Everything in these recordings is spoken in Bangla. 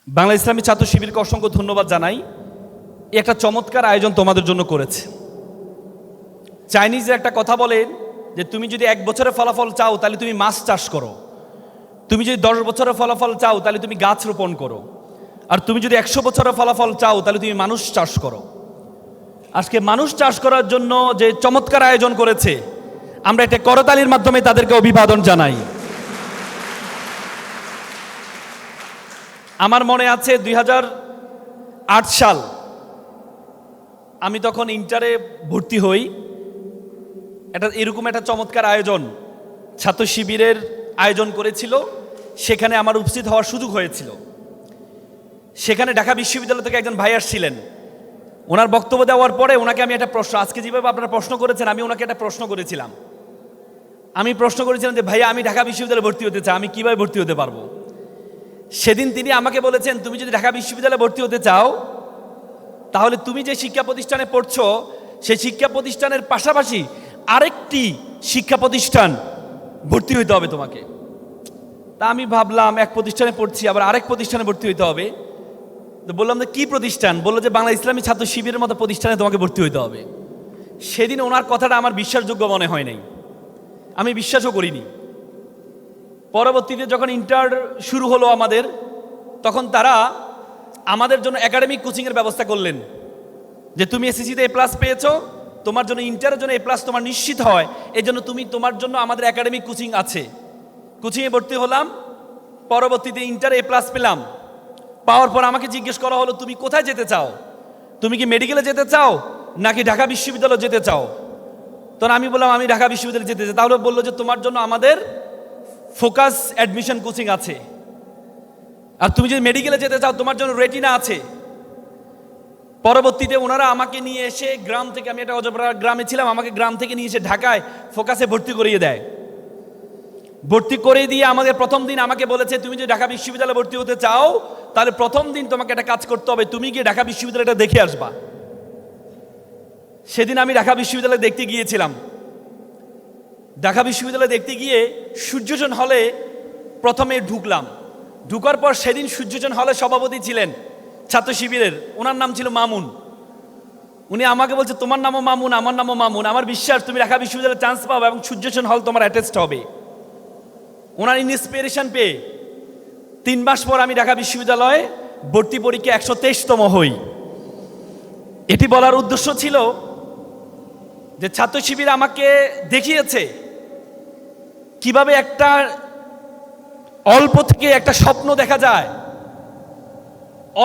বাংলা ইসলামী ছাত্র শিবিরকে অসংখ্য ধন্যবাদ জানাই। একটা চমৎকার আয়োজন তোমাদের জন্য করেছে। চাইনিজে একটা কথা বলেন যে তুমি যদি 1 বছরের ফলাফল চাও তাহলে তুমি মাছ চাষ করো, তুমি যদি 10 বছরের ফলাফল চাও তাহলে তুমি গাছ রোপণ করো, আর তুমি যদি 100 বছরের ফলাফল চাও তাহলে তুমি মানুষ চাষ করো। আজকে মানুষ চাষ করার জন্য যে চমৎকার আয়োজন করেছে, আমরা একটা করতালির মাধ্যমে তাদেরকে অভিবাদন জানাই। আমার মনে আছে 2008 সাল, আমি তখন ইন্টারে ভর্তি হই। এরকম একটা চমৎকার আয়োজন ছাত্র শিবিরের আয়োজন করেছিল, সেখানে আমার উপস্থিত হওয়ার সুযোগ হয়েছিল। সেখানে ঢাকা বিশ্ববিদ্যালয় থেকে একজন ভাই আসছিলেন। ওনার বক্তব্য দেওয়ার পরে ওনাকে আমি একটা প্রশ্ন, আজকে যেভাবে আপনারা প্রশ্ন করেছেন, আমি ওনাকে একটা প্রশ্ন করেছিলাম। আমি প্রশ্ন করেছিলাম যে ভাইয়া, আমি ঢাকা বিশ্ববিদ্যালয়ে ভর্তি হতে চাই, আমি কিভাবে ভর্তি হতে পারবো? সেদিন তিনি আমাকে বলেছেন, তুমি যদি ঢাকা বিশ্ববিদ্যালয়ে ভর্তি হতে চাও তাহলে তুমি যে শিক্ষা প্রতিষ্ঠানে পড়ছো সেই শিক্ষা প্রতিষ্ঠানের পাশাপাশি আরেকটি শিক্ষা প্রতিষ্ঠান ভর্তি হইতে হবে তোমাকে। তা আমি ভাবলাম, এক প্রতিষ্ঠানে পড়ছি আবার আরেক প্রতিষ্ঠানে ভর্তি হইতে হবে। তো বললাম যে কি প্রতিষ্ঠান? বললো যে বাংলা ইসলামী ছাত্র শিবিরের মতো প্রতিষ্ঠানে তোমাকে ভর্তি হইতে হবে। সেদিন ওনার কথাটা আমার বিশ্বাসযোগ্য মনে হয় নাই, আমি বিশ্বাসও করিনি। পরবর্তীতে যখন ইন্টার শুরু হলো আমাদের, তখন তারা আমাদের জন্য একাডেমিক কোচিংয়ের ব্যবস্থা করলেন যে তুমি এসএসসিতে A+ পেয়েছো, তোমার জন্য ইন্টারের জন্য A+ তোমার নিশ্চিত হয়, এই জন্য তোমার জন্য আমাদের একাডেমিক কোচিং আছে। কোচিংয়ে ভর্তি হলাম, পরবর্তীতে ইন্টারে A+ পেলাম। পাওয়ার পর আমাকে জিজ্ঞেস করা হলো, তুমি কোথায় যেতে চাও? তুমি কি মেডিকেলে যেতে চাও নাকি ঢাকা বিশ্ববিদ্যালয়ে যেতে চাও? তখন আমি বললাম আমি ঢাকা বিশ্ববিদ্যালয়ে যেতে চাই। তাহলে বললো যে তোমার জন্য আমাদের ফোকাস অ্যাডমিশন কোচিং আছে, আর তুমি যদি মেডিকেলে যেতে চাও তোমার জন্য রেটিনা আছে। পরবর্তীতে ওনারা আমাকে নিয়ে এসে গ্রাম থেকে, আমি একটা অজপরা গ্রামে ছিলাম, আমাকে গ্রাম থেকে নিয়ে এসে ঢাকায় ফোকাসে ভর্তি করিয়ে দেয়। ভর্তি করে দিয়ে আমাদের প্রথম দিন আমাকে বলেছে, তুমি যদি ঢাকা বিশ্ববিদ্যালয়ে ভর্তি হতে চাও তাহলে প্রথম দিন তোমাকে একটা কাজ করতে হবে, তুমি গিয়ে ঢাকা বিশ্ববিদ্যালয়টা দেখে আসবা। সেদিন আমি ঢাকা বিশ্ববিদ্যালয় দেখতে গিয়েছিলাম। ঢাকা বিশ্ববিদ্যালয় দেখতে গিয়ে সূর্যসেন হলে প্রথমে ঢুকলাম। ঢুকার পর সেদিন সূর্যসেন হলে সভাপতি ছিলেন ছাত্র শিবিরের, ওনার নাম ছিল মামুন। উনি আমাকে বলছে, তোমার নামও মামুন, আমার নামও মামুন, আমার বিশ্বাস তুমি ঢাকা বিশ্ববিদ্যালয়ে চান্স পাবে এবং সূর্যসেন হল তোমার অ্যাটেস্ট হবে। ওনার ইন্সপিরেশন পেয়ে 3 মাস পর আমি ঢাকা বিশ্ববিদ্যালয়ে ভর্তি পরীক্ষা 123তম হই। এটি বলার উদ্দেশ্য ছিল যে ছাত্র শিবির আমাকে দেখিয়েছে কিভাবে একটা অল্প থেকে একটা স্বপ্ন দেখা যায়,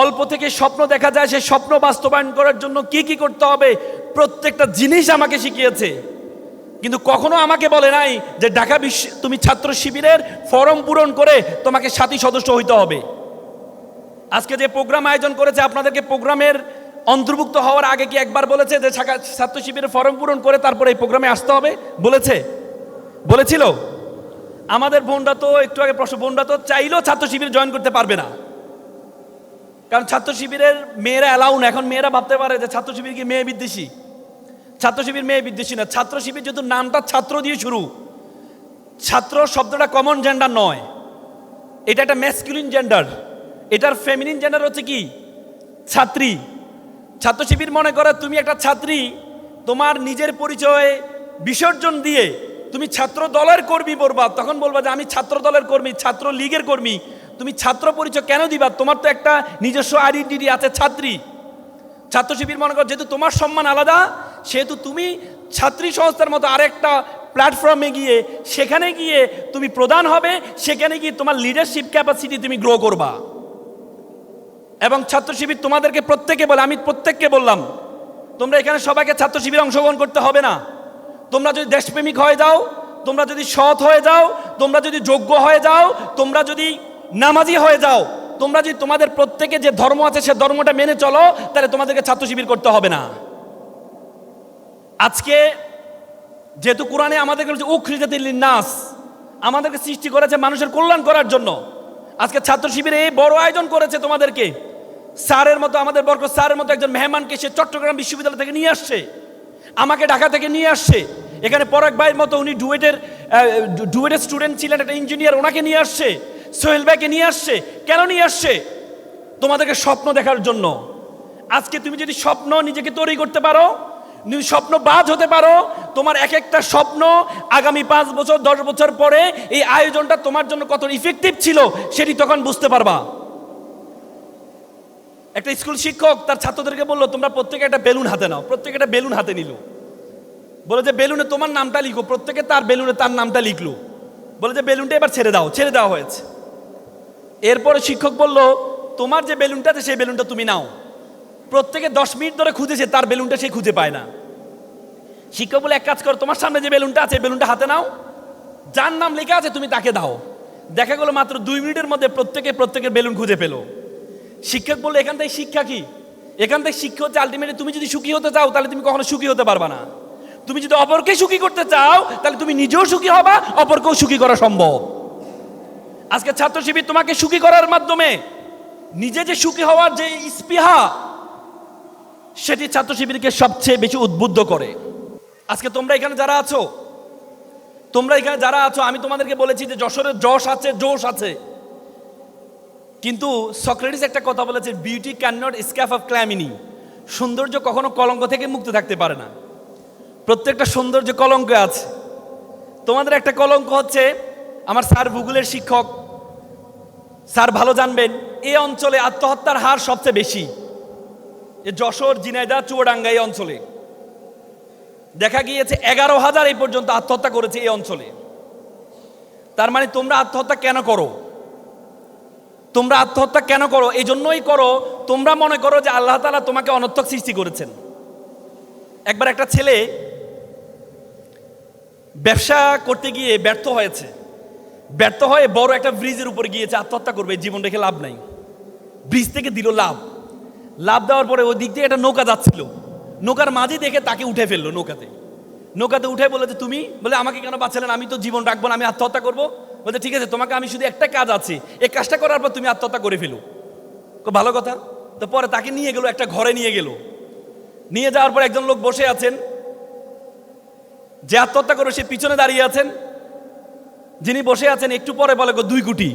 অল্প থেকে স্বপ্ন দেখা যায়, সেই স্বপ্ন বাস্তবায়ন করার জন্য কি কি করতে হবে প্রত্যেকটা জিনিস আমাকে শিখিয়েছে। কিন্তু কখনো আমাকে বলে নাই যে ঢাকা তুমি ছাত্র শিবিরের ফর্ম পূরণ করে তোমাকে সাথী সদস্য হইতে হবে। আজকে যে প্রোগ্রাম আয়োজন করেছে, আপনাদেরকে প্রোগ্রামের অন্তর্ভুক্ত হওয়ার আগে কি একবার বলেছে যে ছাত্র শিবিরের ফর্ম পূরণ করে তারপরে এই প্রোগ্রামে আসতে হবে? বলেছিল? আমাদের বোনরা তো একটু আগে প্রশ্ন, বোনরা তো চাইলেও ছাত্র শিবির জয়েন করতে পারবে না, কারণ ছাত্র শিবিরের মেয়েরা অ্যালাউ না। এখন মেয়েরা ভাবতে পারে যে ছাত্র শিবির কি মেয়ে বিদ্বেষী? ছাত্র শিবির মেয়ে বিদ্বেষী না। ছাত্র শিবির যেহেতু নামটা ছাত্র দিয়ে শুরু, ছাত্র শব্দটা কমন জেন্ডার নয়, এটা একটা ম্যাসকুলিন জেন্ডার, এটার ফেমিনিন জেন্ডার হচ্ছে কি ছাত্রী। ছাত্র শিবির মনে করে তুমি একটা ছাত্রী, তোমার নিজের পরিচয় বিসর্জন দিয়ে তুমি ছাত্র দলের কর্মী বলবা, তখন বলবা যে আমি ছাত্র দলের কর্মী, ছাত্র লীগের কর্মী। তুমি ছাত্র পরিচয় কেন দিবা? তোমার তো একটা নিজস্ব আইডেন্টিটি আছে, ছাত্রী। ছাত্র শিবির মনে করো যেহেতু তোমার সম্মান আলাদা, সেহেতু তুমি ছাত্রী সংস্থার মতো আরেকটা প্ল্যাটফর্মে গিয়ে, সেখানে গিয়ে তুমি প্রধান হবে, সেখানে গিয়ে তোমার লিডারশিপ ক্যাপাসিটি তুমি গ্রো করবা। এবং ছাত্র শিবির তোমাদেরকে প্রত্যেকে বলে, আমি প্রত্যেককে বললাম, তোমরা এখানে সবাইকে ছাত্র শিবিরে অংশগ্রহণ করতে হবে না। তোমরা যদি দেশপ্রেমিক হয়ে যাও, তোমরা যদি সৎ হয়ে যাও, তোমরা যদি যোগ্য হয়ে যাও, তোমরা যদি নামাজি হয়ে যাও, তোমরা যদি তোমাদের প্রত্যেকে যে ধর্ম আছে সে ধর্মটা মেনে চলো, তাহলে তোমাদেরকে ছাত্র শিবির করতে হবে না। আজকে যেহেতু কোরআনে আমাদেরকে বলছে উখরিজাতিল লিন্নাস, আমাদেরকে সৃষ্টি করেছে মানুষের কল্যাণ করার জন্য। আজকে ছাত্র শিবিরে এই বড় আয়োজন করেছে তোমাদেরকে। স্যারের মতো, আমাদের বরকত স্যারের মতো একজন মেহমানকে সে চট্টগ্রাম বিশ্ববিদ্যালয় থেকে নিয়ে আসছে, আমাকে ঢাকা থেকে নিয়ে আসছে। এখানে পরাগ ভাইয়ের মতো, উনি ডুয়েটের স্টুডেন্ট ছিলেন, একটা ইঞ্জিনিয়ার, ওনাকে নিয়ে আসছে। সোহেল ভাইকে নিয়ে আসছে। কেন নিয়ে আসছে? তোমাদেরকে স্বপ্ন দেখার জন্য। আজকে তুমি যদি স্বপ্ন নিজেকে তৈরি করতে পারো, স্বপ্নবাজ হতে পারো, তোমার এক একটা স্বপ্ন আগামী 5 বছর 10 বছর পরে এই আয়োজনটা তোমার জন্য কত ইফেক্টিভ ছিল সেটি তখন বুঝতে পারবা। একটা স্কুল শিক্ষক তার ছাত্রদেরকে বললো, তোমরা প্রত্যেকে একটা বেলুন হাতে নাও। প্রত্যেকে একটা বেলুন হাতে নিল, বলে যে বেলুনে তোমার নামটা লিখো। প্রত্যেকে তার বেলুনে তার নামটা লিখলো, বলে যে বেলুনটা এবার ছেড়ে দাও। ছেড়ে দেওয়া হয়েছে। এরপরে শিক্ষক বলল, তোমার যে বেলুনটা আছে সেই বেলুনটা তুমি নাও। প্রত্যেকে 10 মিনিট ধরে খুঁজেছে, তার বেলুনটা সে খুঁজে পায় না। শিক্ষক বলে, এক কাজ করো, তোমার সামনে যে বেলুনটা আছে বেলুনটা হাতে নাও, যার নাম লেখা আছে তুমি তাকে দাও। দেখা গেল মাত্র 2 মিনিটের মধ্যে প্রত্যেকের বেলুন খুঁজে পেল। শিক্ষক বললো, এখান থেকে শিক্ষা কি? এখান থেকে শিক্ষা হচ্ছে আলটিমেটলি তুমি যদি সুখী হতে চাও তাহলে তুমি কখনো সুখী হতে পারবা না। তুমি যদি অপরকে সুখী করতে চাও তাহলে তুমি নিজেও সুখী হবা, অপরকেও সুখী করা সম্ভব। আজকে ছাত্র শিবির তোমাকে সুখী করার মাধ্যমে নিজে যে সুখী হওয়ার যে স্পৃহা, সেটি ছাত্র শিবিরকে সবচেয়ে বেশি উদ্বুদ্ধ করে। আজকে তোমরা এখানে যারা আছো, আমি তোমাদেরকে বলেছি যে যশোরের যশ আছে, জোশ আছে, কিন্তু সক্রেটিস একটা কথা বলেছে, beauty can not escape of calumny. সৌন্দর্য কখনো কলঙ্ক থেকে মুক্ত থাকতে পারে না। প্রত্যেকটা সৌন্দর্য কলঙ্ক আছে। তোমাদের একটা কলঙ্ক হচ্ছে, আমার স্যার ভূগোলের শিক্ষক, স্যার ভালো জানবেন, এই অঞ্চলে আত্মহত্যার হার সবচেয়ে বেশি। যশোর, ঝিনাইদহ, চুয়াডাঙ্গা এই অঞ্চলে দেখা গিয়েছে 11,000 এই পর্যন্ত আত্মহত্যা করেছে এই অঞ্চলে। তার মানে তোমরা আত্মহত্যা কেন করো? তোমরা আত্মহত্যা কেন করো? এই জন্যই করো, তোমরা মনে করো যে আল্লাহ তাআলা তোমাকে অনর্থক সৃষ্টি করেছেন। একবার একটা ছেলে ব্যবসা করতে গিয়ে ব্যর্থ হয়ে বড় একটা ব্রিজের উপরে গিয়েছে, আত্মহত্যা করবে, জীবন রেখে লাভ নাই। ব্রিজ থেকে দিল লাভ দেওয়ার পরে ওই দিক থেকে একটা নৌকা যাচ্ছিল, নৌকার মাঝে দেখে তাকে উঠে ফেললো। নৌকাতে উঠে বলে যে তুমি, বলে আমাকে কেন বাঁচালেন? আমি তো জীবন রাখবো না, আমি আত্মহত্যা করবো। বলতে ঠিক আছে, তোমাকে আমি শুধু একটা কাজ আছে, এই কাজটা করার পর তুমি আত্মহত্যা করে ফেলো। খুব ভালো কথা। তো পরে তাকে নিয়ে গেল, একটা ঘরে নিয়ে যাওয়ার পর একজন লোক বসে আছেন, যে আত্মহত্যা করে সে পিছনে দাঁড়িয়ে আছেন। যিনি বসে আছেন একটু পরে বলে 2 কোটি।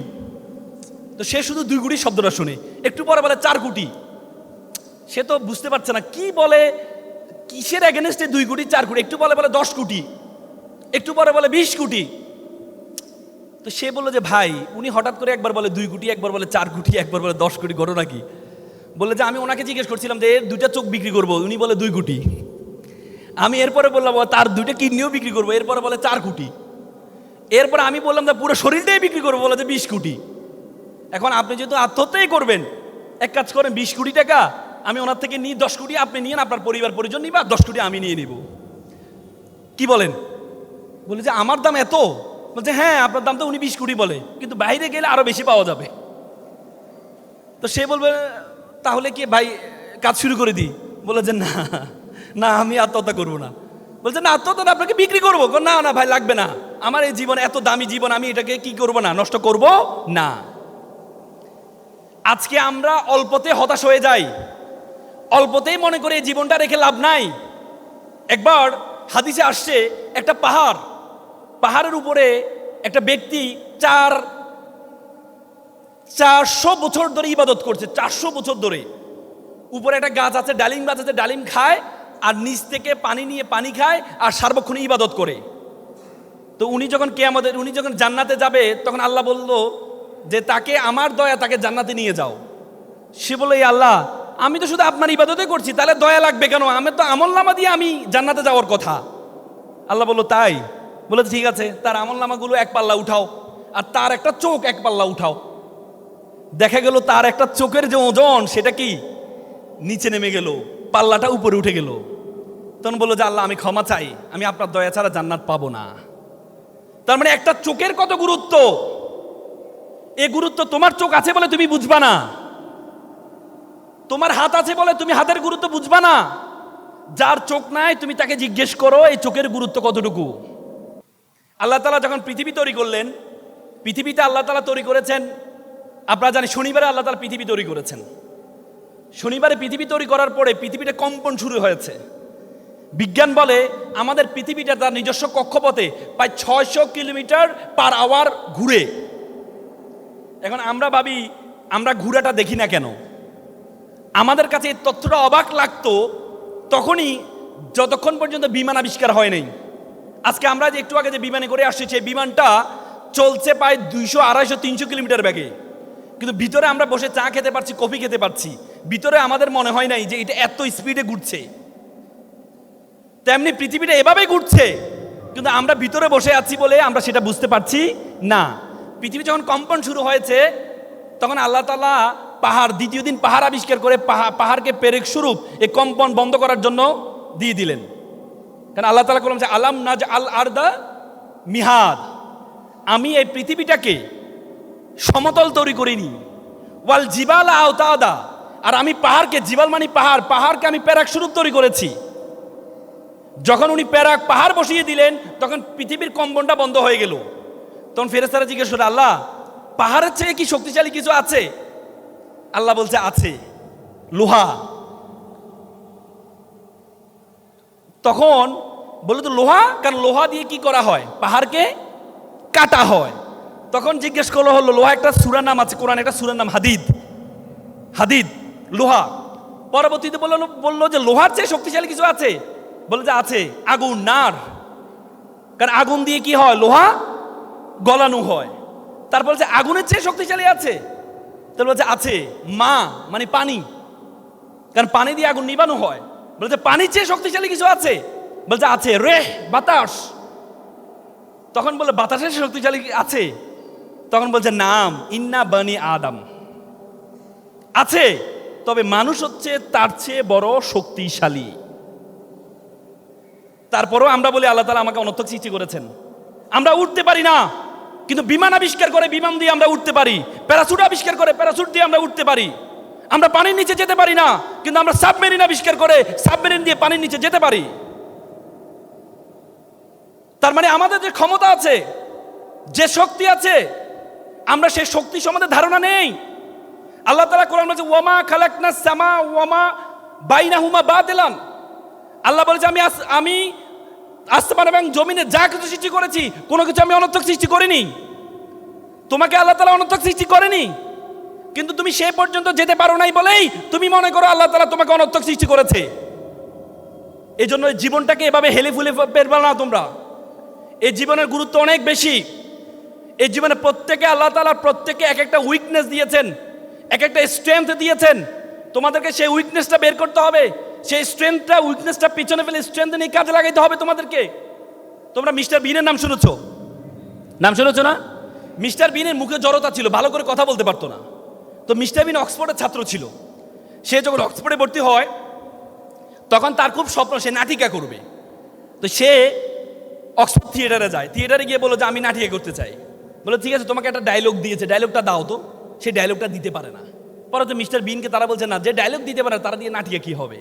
তো সে শুধু 2 কোটি শব্দটা শুনে, একটু পরে বলে 4 কোটি। সে তো বুঝতে পারছে না কি বলে, কিসের এগেনস্টে 2 কোটি 4 কোটি। একটু বলে 10 কোটি, একটু পরে বলে 20 কোটি। তো সে বললো যে ভাই, উনি হঠাৎ করে একবার বলে 2 কোটি, একবার বলে 4 কোটি, একবার বলে 10 কোটি, ঘটনা কি? বললে যে আমি ওনাকে জিজ্ঞেস করছিলাম যে এর 2টা চোখ বিক্রি করবো, উনি বলে 2 কোটি। আমি এরপরে বললাম তার 2টা কিডনিও বিক্রি করবো, এরপরে বলে 4 কোটি। এরপরে আমি বললাম যে পুরো শরীরটাই বিক্রি করবো, বলে যে 20 কোটি। এখন আপনি যেহেতু আত্মহত্যাই করবেন, এক কাজ করেন, 20 কোটি টাকা আমি ওনার থেকে নিই, 10 কোটি আপনি নিয়ে আপনার পরিবার পরিজন নিবা, 10 কোটি আমি নিয়ে নিব। কি বলেন? বলে যে আমার দাম এত? বলছে হ্যাঁ, আপনার দাম তো উনি 20 কোটি বলে, কিন্তু বাইরে গেলে আরো বেশি পাওয়া যাবে। তো সে বলবে তাহলে কি ভাই কাজ শুরু করে দিই? বলে যে না আমি আত্মহত্যা করবো না। বলছে না, আত্মহত্যা আপনাকে বিক্রি করবো। না ভাই লাগবে না, আমার এই জীবন এত দামি জীবন, আমি এটাকে কি করবো না, নষ্ট করব না। আজকে আমরা অল্পতে হতাশ হয়ে যাই, অল্পতেই মনে করে এই জীবনটা রেখে লাভ নাই। একবার হাদিসে আসছে, একটা পাহাড়ের উপরে একটা ব্যক্তি 400 বছর ধরে ইবাদত করছে। 400 বছর ধরে উপরে একটা গাছ আছে, ডালিম গাছ আছে, ডালিম খায়, আর নিচ থেকে পানি নিয়ে পানি খায়, আর সার্বক্ষণিক ইবাদত করে। তো উনি যখন জান্নাতে যাবে, তখন আল্লাহ বলল যে তাকে আমার দয়া, তাকে জান্নাতে নিয়ে যাও। সে বলল, এই আল্লাহ, আমি তো শুধু আপনার ইবাদতই করছি, তাহলে দয়া লাগবে কেন? আমি তো আমলনামা দিয়ে আমি জান্নাতে যাওয়ার কথা। আল্লাহ বলল তাই? বলে ঠিক আছে, তার আমলনামাগুলো 1 পাল্লা উঠাও, আর তার একটা চোখ 1 পাল্লা উঠাও। দেখা গেল তার একটা চোখের যে ওজন সেটা কি নিচে নেমে গেল, পাল্লাটা উপরে উঠে গেল। তখন বললো যে আল্লাহ, আমি ক্ষমা চাই, আমি আপনার দয়া ছাড়া জান্নাত পাবো না। তার মানে একটা চোখের কত গুরুত্ব, এই গুরুত্ব তোমার চোখ আছে বলে তুমি বুঝবা না, তোমার হাত আছে বলে তুমি হাতের গুরুত্ব বুঝবা না। যার চোখ নাই তুমি তাকে জিজ্ঞেস করো এই চোখের গুরুত্ব কতটুকু। আল্লাহ তাআলা যখন পৃথিবী তৈরি করলেন, পৃথিবীতে আল্লাহ তাআলা তৈরি করেছেন, আপনারা জানি শনিবারে আল্লাহ তাআলা পৃথিবী তৈরি করেছেন। শনিবারে পৃথিবী তৈরি করার পরে পৃথিবীতে কম্পন শুরু হয়েছে। বিজ্ঞান বলে আমাদের পৃথিবীটা তার নিজস্ব কক্ষপথে প্রায় 600 কিলোমিটার পার আওয়ার ঘুরে। এখন আমরা ভাবি আমরা ঘুরাটা দেখি না কেন? আমাদের কাছে এই তথ্যটা অবাক লাগতো তখনই, যতক্ষণ পর্যন্ত বিমান আবিষ্কার হয় নাই। আজকে আমরা যে একটু আগে যে বিমানে করে আসছি, সেই বিমানটা চলছে প্রায় 200, 250, 300 কিলোমিটার বেগে, কিন্তু ভিতরে আমরা বসে চা খেতে পারছি, কফি খেতে পারছি। ভিতরে আমাদের মনে হয় নাই যে এটা এত স্পিডে ঘুরছে। তেমনি পৃথিবীটা এভাবেই ঘুরছে, কিন্তু আমরা ভিতরে বসে আছি বলে আমরা সেটা বুঝতে পারছি না। পৃথিবী যখন কম্পন শুরু হয়েছে, তখন আল্লাহ তাআলা পাহাড়, দ্বিতীয় দিন পাহাড় আবিষ্কার করে পাহাড়কে পেরেক স্বরূপ এই কম্পন বন্ধ করার জন্য দিয়ে দিলেন। কারণ আল্লাহ তাআলা বললেন যে আলাম নাজ আল আরদা মিহাদ, আমি এই পৃথিবীটাকে সমতল তৈরি করিনি। ওয়াল জিবাল আওতাদা, আর আমি পাহাড়কে, জিবাল মানে পাহাড়, পাহাড়কে আমি পেরাক স্বরূপ তৈরি করেছি। যখন উনি পেরাক পাহাড় বসিয়ে দিলেন, তখন পৃথিবীর কম্পনটা বন্ধ হয়ে গেল। তখন ফেরেশতারা জিজ্ঞেস করে, আল্লাহ, পাহাড়ের চেয়ে কি শক্তিশালী কিছু আছে? আল্লাহ বলছে আছে, লোহা। তখন বলে তো লোহা, কারণ লোহা দিয়ে কি করা হয়? পাহাড়কে কাটা হয়। তখন জিজ্ঞেস করলো, হলো লোহা একটা সূরার নাম আছে কোরআন, একটা সূরার নাম হাদিদ। হাদিদ লোহা। পরবর্তীতে বললো যে লোহার চেয়ে শক্তিশালী কিছু আছে? বলে যে আছে, আগুন, নার। কারণ আগুন দিয়ে কি হয়? লোহা গলানো হয়। তারপর বলছে আগুনের চেয়ে শক্তিশালী আছে? তারপর বলছে আছে, মা মানে পানি, কারণ পানি দিয়ে আগুন নিবানো হয়। বলছে পানির চেয়ে শক্তিশালী কিছু আছে? বলছে আছে, রেহ বাতাস। তখন বলে বাতাসের শক্তিশালী আছে? তখন বলছে নাম ইন্না বানি আদম, আছে, তবে মানুষ হচ্ছে তার চেয়ে বড় শক্তিশালী। তারপরেও আমরা বলি আল্লাহ তাআলা আমাকে অনর্থক সৃষ্টি করেছেন। আমরা উঠতে পারি না, কিন্তু বিমান আবিষ্কার করে বিমান দিয়ে আমরা উঠতে পারি। প্যারাসুট আবিষ্কার করে প্যারাসুট দিয়ে আমরা উঠতে পারি। আমরা পানির নিচে যেতে পারি না, কিন্তু আমরা সাবমেরিন আবিষ্কার করে সাবমেরিন দিয়ে পানির নিচে যেতে পারি। তার মানে আমাদের যে ক্ষমতা আছে, যে শক্তি আছে, আমরা সেই শক্তি সম্বন্ধে ধারণা নেই। আল্লাহ তাআলা কোরআন বলেছে ওয়ামা খালাকনাস সামা ওয়ামা বাইনাহুমা বাতিলান। আল্লাহ বলেছে আমি আসমান এবং জমিনে যা কিছু সৃষ্টি করেছি, কোনো কিছু আমি অনর্থক সৃষ্টি করিনি। তোমাকে আল্লাহ তাআলা অনর্থক সৃষ্টি করেনি, কিন্তু তুমি সে পর্যন্ত যেতে পারো নাই বলেই তুমি মনে করো আল্লাহ তাআলা তোমাকে অনর্থক সৃষ্টি করেছে। এই জন্য জীবনটাকে এভাবে হেলে ফুলে পেরবা না তোমরা। এই জীবনের গুরুত্ব অনেক বেশি। এই জীবনে প্রত্যেকে আল্লাহ তাআলা প্রত্যেকে এক একটা উইকনেস দিয়েছেন, এক একটা স্ট্রেংথ দিয়েছেন। তোমাদেরকে সেই উইকনেসটা বের করতে হবে, সেই স্ট্রেংথটা উইকনেসটা পিছনে ফেলে স্ট্রেংথ নিয়ে কাজে লাগাইতে হবে তোমাদেরকে। তোমরা মিস্টার বিনের নাম শুনেছো? নাম শুনেছো না? মিস্টার বিনের মুখে জড়তা ছিল, ভালো করে কথা বলতে পারতো না। তো মিস্টার বিন অক্সফোর্ডের ছাত্র ছিল। সে যখন অক্সফোর্ডে ভর্তি হয়, তখন তার খুব স্বপ্ন সে নাটিকা করবে। তো সে অক্সফোর্ড থিয়েটারে যায়। থিয়েটারে গিয়ে বলো যে আমি নাটিকা করতে চাই। বলে ঠিক আছে, তোমাকে একটা ডায়লগ দিয়েছে, ডায়লগটা দাও। তো সেই ডায়লগটা দিতে পারে না। পরে তো মিস্টার বিনকে তারা বলছে না, যে ডায়লগ দিতে পারে তারা দিয়ে নাটিকা কি হবে।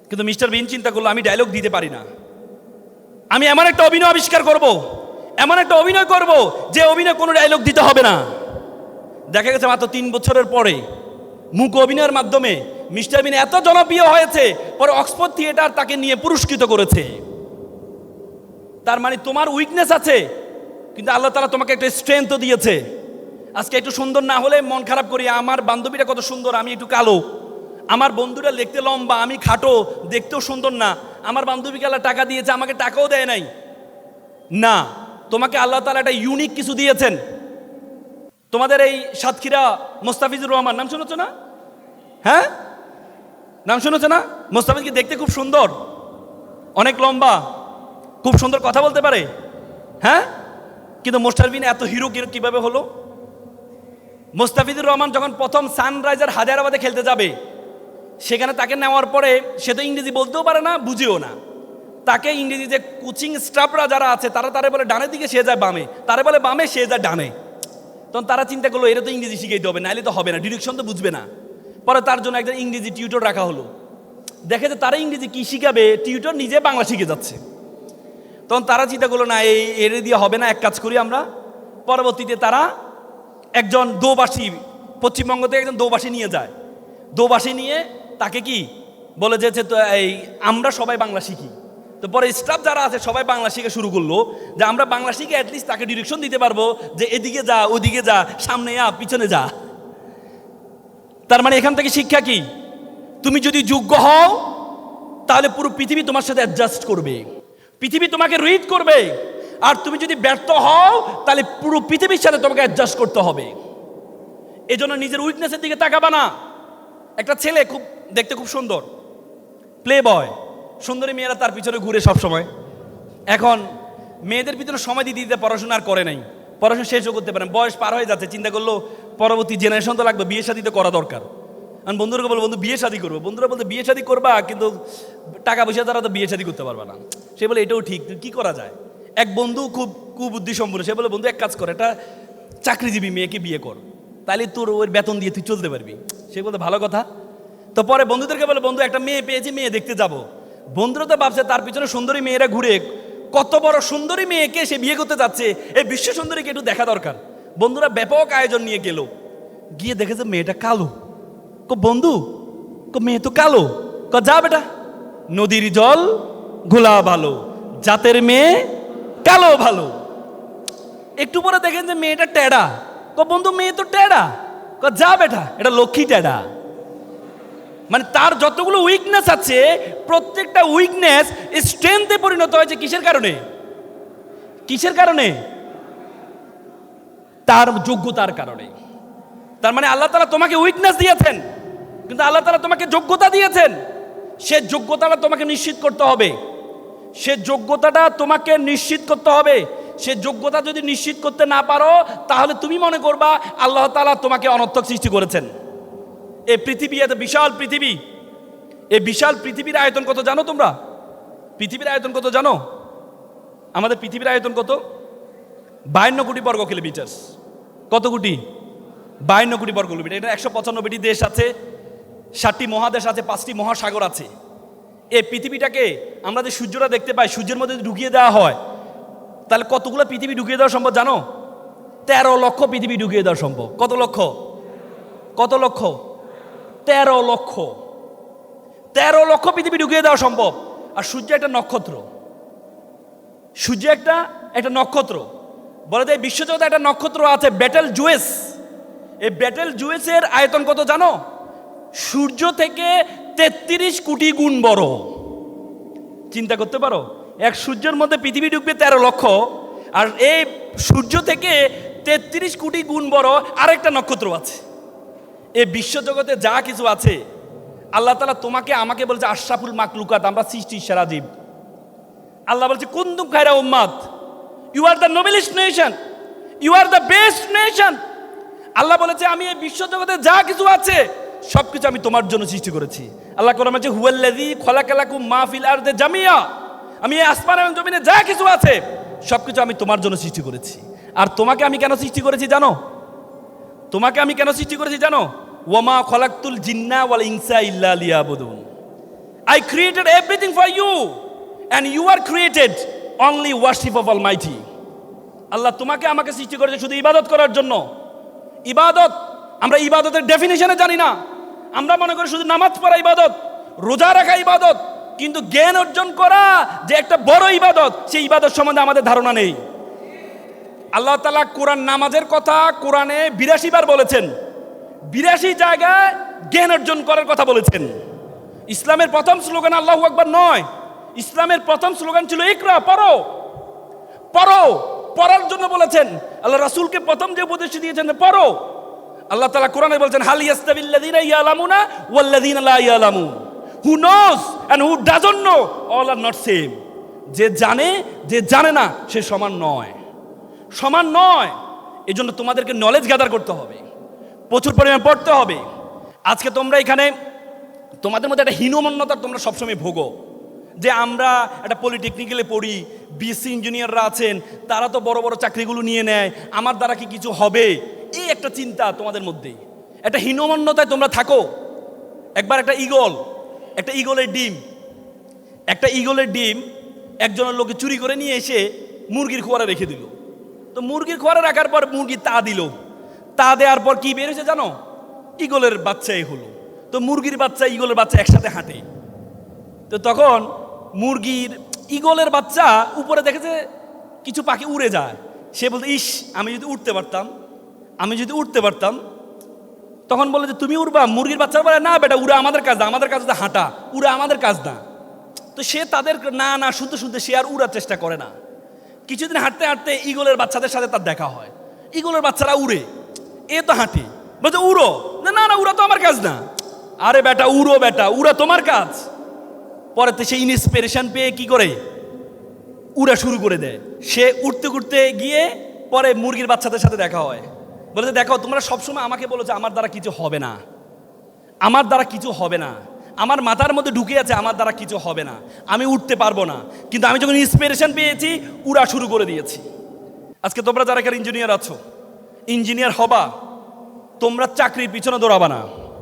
কিন্তু মিস্টার বিন চিন্তা করলো আমি ডায়লগ দিতে পারি না, আমি এমন একটা অভিনয় আবিষ্কার করব, এমন একটা অভিনয় করব যে অভিনয় কোনো ডায়লগ দিতে হবে না। দেখা গেছে মাত্র 3 বছরের পরে মূক অভিনয়ের মাধ্যমে মিস্টার বিন এত জনপ্রিয় হয়েছে, পরে অক্সফোর্ড থিয়েটার তাকে নিয়ে পুরস্কৃত করেছে। তার মানে তোমার উইকনেস আছে, কিন্তু আল্লাহ তাআলা তোমাকে একটা স্ট্রেংথ দিয়েছে। আজকে একটু সুন্দর না হলে মন খারাপ করি, আমার বান্ধবীটা কত সুন্দর, আমি একটু কালো। আমার বন্ধুরা দেখতে লম্বা, আমি খাটো, দেখতেও সুন্দর না। আমার বান্ধবীকে আল্লাহ টাকা দিয়েছে, আমাকে টাকাও দেয় নাই। না, তোমাকে আল্লাহ তাআলা একটা ইউনিক কিছু দিয়েছেন। তোমাদের এই সাতক্ষীরা মোস্তাফিজুর রহমান নাম শুনেছো না? হ্যাঁ, নাম শুনেছো না? মোস্তাফিজকে দেখতে খুব সুন্দর, অনেক লম্বা, খুব সুন্দর কথা বলতে পারে। হ্যাঁ, কিন্তু মোস্টার বিন এত হিরো কিভাবে হলো? মোস্তাফিজুর রহমান যখন প্রথম সানরাইজার হায়দ্রাবাদে খেলতে যাবে, সেখানে তাকে নেওয়ার পরে সে তো ইংরেজি বলতেও পারে না, বুঝেও না। তাকে ইংরেজি যে কোচিং স্টাফরা যারা আছে তারা বলে ডানের দিকে, সে যায় বামে, তারা বলে বামে, সে যায় ডানে। তখন তারা চিন্তা করলো এটা তো ইংরেজি শিখাইতে হবে, নাইলে তো হবে না, ডিরেকশন তো বুঝবে না। পরে তার জন্য একজন ইংরেজি টিউটর রাখা হলো। দেখে যে তারা ইংরেজি কি শিখাবে, টিউটর নিজে বাংলা শিখে যাচ্ছে। তখন তারা চিন্তা করলো না, এই এর দিয়ে হবে না, এক কাজ করি আমরা। পরবর্তীতে তারা একজন দোবাসী, পশ্চিমবঙ্গ থেকে একজন দোবাসী নিয়ে যায়। দোবাসী নিয়ে তাকে কি বলে যে এই আমরা সবাই বাংলা শিখি। তো পরে স্টাফ যারা আছে সবাই বাংলা শিখে শুরু করলো, যে আমরা বাংলা শিখে অ্যাটলিস্ট তাকে ডিরেকশন দিতে পারবো যে এদিকে যা, ওদিকে যা, সামনে যা, পিছনে যা। তার মানে এখান থেকে শিক্ষা কি? তুমি যদি যোগ্য হও তাহলে পুরো পৃথিবী তোমার সাথে অ্যাডজাস্ট করবে, পৃথিবী তোমাকে রিড করবে। আর তুমি যদি ব্যর্থ হও তাহলে পুরো পৃথিবীর সাথে তোমাকে অ্যাডজাস্ট করতে হবে। এজন্য নিজের উইকনেসের দিকে তাকাবা না। একটা ছেলে খুব দেখতে খুব সুন্দর, প্লে বয়, সুন্দরী মেয়েরা তার পিছনে ঘুরে সব সময়। এখন মেয়েদের পিছনে সময় দিতে দিতে পড়াশোনা আর করে নাই, পড়াশোনা শেষও করতে পারেন, বয়স পার হয়ে যাচ্ছে, চিন্তা করলো পরবর্তী জেনারেশন তো লাগবে, বিয়ে শাদী তো করা দরকার। আমি বন্ধুরা বলবো, বন্ধু বিয়ে শাদী করবো, বন্ধুরা বলতে বিয়ে শাদী করবা কিন্তু টাকা পয়সা দ্বারা তো বিয়ে শাদী করতে পারবা না। সে বলে এটাও ঠিক, কি করা যায়? এক বন্ধু খুব কুবুদ্ধি সম্পূর্ণ, সে বলে বন্ধু এক কাজ কর, একটা চাকরিজীবী মেয়েকে বিয়ে কর, তাহলে তোর ওই বেতন দিয়ে তুই চলতে পারবি। সে বলতে ভালো কথা। তো পরে বন্ধুদেরকে বলে বন্ধু একটা মেয়ে পেয়েছি, মেয়ে দেখতে যাব। বন্ধুরা তো ভাবছে তার পিছনে সুন্দরী মেয়েরা ঘুরে, কত বড় সুন্দরী মেয়েকে সে বিয়ে করতে যাচ্ছে, এই বিশ্ব সুন্দরীকে একটু দেখা দরকার। বন্ধুরা ব্যাপক আয়োজন নিয়ে গেল, গিয়ে দেখেছে মেয়েটা কালো। বন্ধু মেয়ে তো কালো। যা বেটা, নদীর জল ঘোলা ভালো, জাতের মেয়ে কালো ভালো। একটু পরে দেখেন যে মেয়েটা টেডা। বন্ধু মেয়ে তো টেডা। যা বেটা, এটা লক্ষ্মী টেডা। মানে তার যতগুলো উইকনেস আছে, প্রত্যেকটা উইকনেস স্ট্রেংথে পরিণত হয়েছে কিসের কারণে? কিসের কারণে? তার যোগ্যতার কারণে। তার মানে আল্লাহ তাআলা তোমাকে উইকনেস দিয়েছেন, কিন্তু আল্লাহ তাআলা তোমাকে যোগ্যতা দিয়েছেন। সে যোগ্যতাটা তোমাকে নিশ্চিত করতে হবে, সে যোগ্যতাটা তোমাকে নিশ্চিত করতে হবে। সে যোগ্যতা যদি নিশ্চিত করতে না পারো, তাহলে তুমি মনে করবা আল্লাহ তাআলা তোমাকে অনর্থক সৃষ্টি করেছেন। এই পৃথিবী এত বিশাল পৃথিবী, এই বিশাল পৃথিবীর আয়তন কত জানো তোমরা? পৃথিবীর আয়তন কত জানো? আমাদের পৃথিবীর আয়তন কত? 52 কোটি বর্গ কিলোমিটার। কত কোটি? 52 কোটি বর্গ কিলোমিটার। এটা 195টি দেশ আছে, 7টি মহাদেশ আছে, 5টি মহাসাগর আছে। এই পৃথিবীটাকে আমরা যে সূর্যটা দেখতে পাই, সূর্যের মধ্যে ঢুকিয়ে দেওয়া হয়, তাহলে কতগুলো পৃথিবী ঢুকিয়ে দেওয়া সম্ভব জানো? 13 লক্ষ পৃথিবী ঢুকিয়ে দেওয়া সম্ভব। কত লক্ষ? কত লক্ষ? 13 লক্ষ। 13 লক্ষ পৃথিবী ঢুকিয়ে দেওয়া সম্ভব। আর সূর্য একটা নক্ষত্র, সূর্য একটা নক্ষত্র। বলে যে বিশ্বজগতে একটা নক্ষত্র আছে বেটেল জুয়েস। এই বেটেল জুয়েসের আয়তন কত জানো? সূর্য থেকে 33 কোটি গুণ বড়। চিন্তা করতে পারো, এক সূর্যের মধ্যে পৃথিবী ঢুকবে 13 লক্ষ, আর এই সূর্য থেকে 33 কোটি গুণ বড় আরেকটা নক্ষত্র আছে। এই বিশ্বজগতে যা কিছু আছে, আল্লাহ তাআলা তোমাকে আমাকে বলছে আশরাফুল মাকলুকাত, আমরা সৃষ্টির সেরা জীব। আল্লাহ বলছে কুনতুম খায়রা উম্মাত, you are the noblest nation, you are the best nation. আল্লাহ বলেছে আমি এই বিশ্বজগতে যা কিছু আছে সবকিছু আমি তোমার জন্য সৃষ্টি করেছি। আল্লাহ কোরআনে বলেছে হুয়াল্লাযী খলাকালাকুম মা ফিল আরদি জামিয়া, আমি এই আসমান এবং জমিনে যা কিছু আছে সবকিছু আমি তোমার জন্য সৃষ্টি করেছি। আর তোমাকে আমি কেন সৃষ্টি করেছি জানো? তোমাকে আমি কেন সৃষ্টি করেছি জানো? ওয়ামা খলাকতুল জিন্না ওয়াল ইনসা ইল্লা লিয়াবুদুন, I created everything for you and you are created only worship of almighty. আল্লাহ তোমাকে আমাকে সৃষ্টি করেছে শুধু ইবাদত করার জন্য। ইবাদত, আমরা ইবাদতের ডেফিনিশনে জানি না। আমরা মনে করি শুধু নামাজ পড়া ইবাদত, রোজা রাখা ইবাদত, কিন্তু জ্ঞান অর্জন করা যে একটা বড় ইবাদত, সেই ইবাদত সম্বন্ধে আমাদের ধারণা নেই। আল্লাহ তাআলা কোরআন নামাজের কথা কোরআনে 82 বার বলেছেন, 82 জায়গায় জ্ঞান অর্জন করার কথা বলেছেন। ইসলামের প্রথম স্লোগান আল্লাহু আকবার নয়, ইসলামের প্রথম স্লোগান ছিল ইকরা, পড়ো। পড়ো, পড়ার জন্য বলেছেন। আল্লাহ রাসূলকে প্রথম যে উপদেশ দিয়েছেন পড়ো। আল্লাহ তাআলা কোরআনে বলেছেন হাল ইয়াস্তাবিল্লাযীনা ইয়ালামুনা ওয়াল্লাযীনা লা ইয়ালামুন, who knows and who doesn't know all are not same. যে জানে, যে জানে না, সে সমান নয়, সমান নয়। এজন্য তোমাদেরকে নলেজ গ্যাদার করতে হবে, প্রচুর পরিমাণে পড়তে হবে। আজকে তোমরা এখানে তোমাদের মধ্যে একটা হীনমন্যতা তোমরা সবসময় ভোগো, যে আমরা একটা পলিটেকনিক্যালে পড়ি, বিএসসি ইঞ্জিনিয়াররা আছেন, তারা তো বড় বড় চাকরিগুলো নিয়ে নেয়, আমার দ্বারা কি কিছু হবে? এই একটা চিন্তা তোমাদের মধ্যে, একটা হীনমন্যতায় তোমরা থাকো। একবার একটা ঈগলের ডিম একজনের লোকে চুরি করে নিয়ে এসে মুরগির খোয়ারে রেখে দিল। তো মুরগির খোয়ারে রাখার পর মুরগি তা দিল, তা দেওয়ার পর কি বের হয়েছে জানো? ঈগলের বাচ্চাই হলো। তো মুরগির বাচ্চা ঈগলের বাচ্চা একসাথে হাঁটে। তো তখন ঈগলের বাচ্চা উপরে দেখেছে কিছু পাখি উড়ে যায়। সে বলতে ইস, আমি যদি উঠতে পারতাম, তখন বলে যে তুমি উড়বা, মুরগির বাচ্চা বলে না বেটা উড়া আমাদের কাজ না, আমাদের কাজ হচ্ছে হাঁটা, উড়া আমাদের কাজ না। তো সে তাদের না না শুনতে শুনতে সে আর উড়ার চেষ্টা করে না। কিছুদিন হাঁটতে হাঁটতে ঈগলের বাচ্চাদের সাথে তার দেখা হয়। ঈগলের বাচ্চারা উড়ে, এ তো হাঁটে, বলছে উড়ো, না না না উড়া তো আমার কাজ না। আরে বেটা উড়ো, বেটা উড়া তোমার কাজ। পরেতে সে ইন্সপিরেশন পেয়ে কি করে উড়া শুরু করে দেয়। সে উঠতে উঠতে গিয়ে পরে মুরগির বাচ্চাদের সাথে দেখা হয়। বলে যে দেখো তোমরা সবসময় আমাকে বলেছো আমার দ্বারা কিছু হবে না, আমার দ্বারা কিছু হবে না, আমার মাথার মধ্যে ঢুকে আছে আমার দ্বারা কিছু হবে না, আমি উঠতে পারবো না, কিন্তু আমি যখন ইন্সপিরেশন পেয়েছি উড়া শুরু করে দিয়েছি। আজকে তোমরা যারা এখানে ইঞ্জিনিয়ার আছো, ইঞ্জিনিয়ার হবা, তোমরা চাকরির পিছনে দৌড়াবা না।